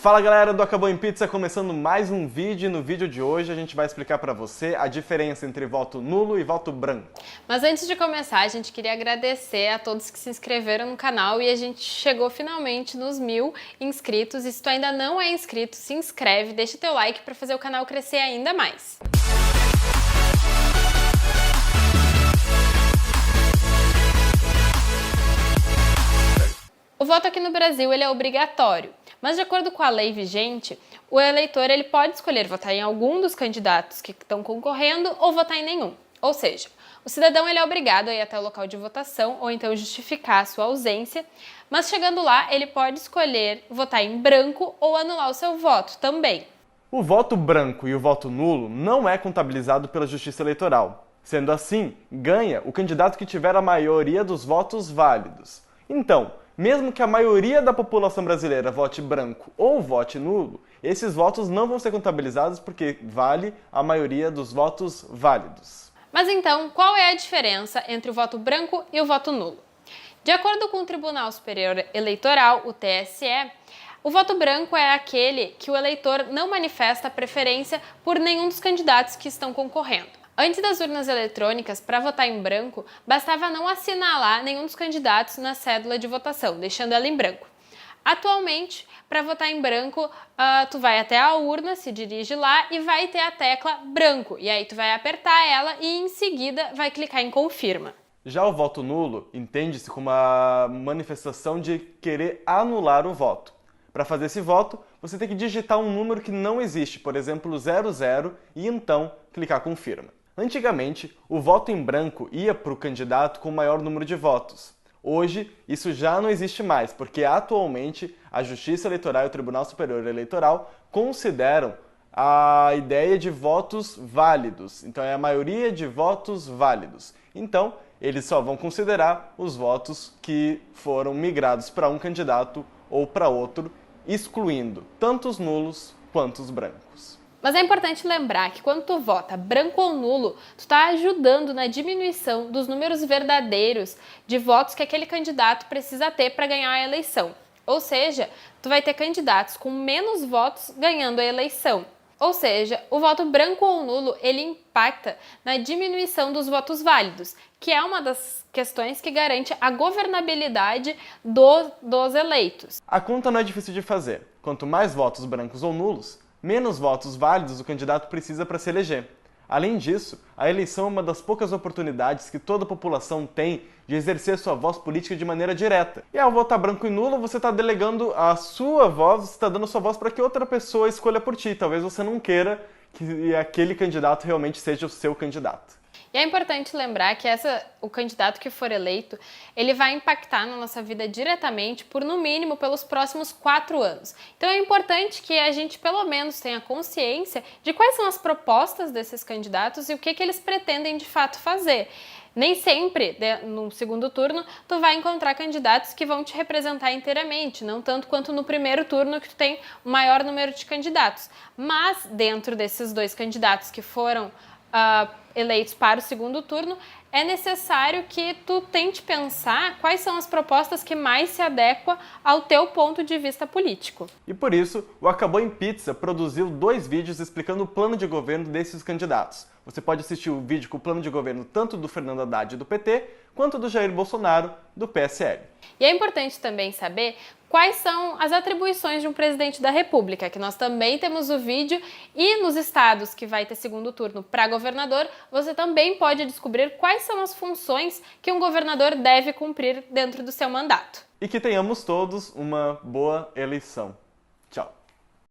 Fala galera do Acabou em Pizza, começando mais um vídeo e no vídeo de hoje a gente vai explicar pra você a diferença entre voto nulo e voto branco. Mas antes de começar, a gente queria agradecer a todos que se inscreveram no canal e a gente chegou finalmente nos 1000 inscritos. E se tu ainda não é inscrito, se inscreve, deixa teu like pra fazer o canal crescer ainda mais. O voto aqui no Brasil ele é obrigatório, mas de acordo com a lei vigente, o eleitor ele pode escolher votar em algum dos candidatos que estão concorrendo ou votar em nenhum. Ou seja, o cidadão ele é obrigado a ir até o local de votação ou então justificar a sua ausência, mas chegando lá ele pode escolher votar em branco ou anular o seu voto também. O voto branco e o voto nulo não é contabilizado pela Justiça Eleitoral. Sendo assim, ganha o candidato que tiver a maioria dos votos válidos. Então, mesmo que a maioria da população brasileira vote branco ou vote nulo, esses votos não vão ser contabilizados porque vale a maioria dos votos válidos. Mas então, qual é a diferença entre o voto branco e o voto nulo? De acordo com o Tribunal Superior Eleitoral, o TSE, o voto branco é aquele que o eleitor não manifesta preferência por nenhum dos candidatos que estão concorrendo. Antes das urnas eletrônicas, para votar em branco, bastava não assinalar nenhum dos candidatos na cédula de votação, deixando ela em branco. Atualmente, para votar em branco, tu vai até a urna, se dirige lá e vai ter a tecla branco. E aí tu vai apertar ela e em seguida vai clicar em confirma. Já o voto nulo entende-se como a manifestação de querer anular o voto. Para fazer esse voto, você tem que digitar um número que não existe, por exemplo, 00, e então clicar confirma. Antigamente, o voto em branco ia para o candidato com o maior número de votos. Hoje, isso já não existe mais, porque atualmente a Justiça Eleitoral e o Tribunal Superior Eleitoral consideram a ideia de votos válidos. Então, é a maioria de votos válidos. Então, eles só vão considerar os votos que foram migrados para um candidato ou para outro, excluindo tanto os nulos quanto os brancos. Mas é importante lembrar que quando tu vota branco ou nulo, tu está ajudando na diminuição dos números verdadeiros de votos que aquele candidato precisa ter para ganhar a eleição. Ou seja, tu vai ter candidatos com menos votos ganhando a eleição. Ou seja, o voto branco ou nulo, ele impacta na diminuição dos votos válidos, que é uma das questões que garante a governabilidade dos eleitos. A conta não é difícil de fazer. Quanto mais votos brancos ou nulos, menos votos válidos o candidato precisa para se eleger. Além disso, a eleição é uma das poucas oportunidades que toda a população tem de exercer sua voz política de maneira direta. E ao votar branco e nulo, você está delegando a sua voz, você está dando a sua voz para que outra pessoa escolha por ti. Talvez você não queira que aquele candidato realmente seja o seu candidato. E é importante lembrar que o candidato que for eleito, ele vai impactar na nossa vida diretamente por, no mínimo, pelos próximos 4 anos. Então é importante que a gente, pelo menos, tenha consciência de quais são as propostas desses candidatos e o que eles pretendem, de fato, fazer. Nem sempre, no segundo turno, tu vai encontrar candidatos que vão te representar inteiramente, não tanto quanto no primeiro turno, que tu tem o maior número de candidatos. Mas, dentro desses dois candidatos que foram eleitos para o segundo turno, é necessário que tu tente pensar quais são as propostas que mais se adequam ao teu ponto de vista político. E por isso, o Acabou em Pizza produziu 2 vídeos explicando o plano de governo desses candidatos. Você pode assistir o vídeo com o plano de governo tanto do Fernando Haddad do PT, quanto do Jair Bolsonaro do PSL. E é importante também saber quais são as atribuições de um presidente da República, que nós também temos o vídeo, e nos estados que vai ter segundo turno para governador, você também pode descobrir quais são as funções que um governador deve cumprir dentro do seu mandato. E que tenhamos todos uma boa eleição. Tchau!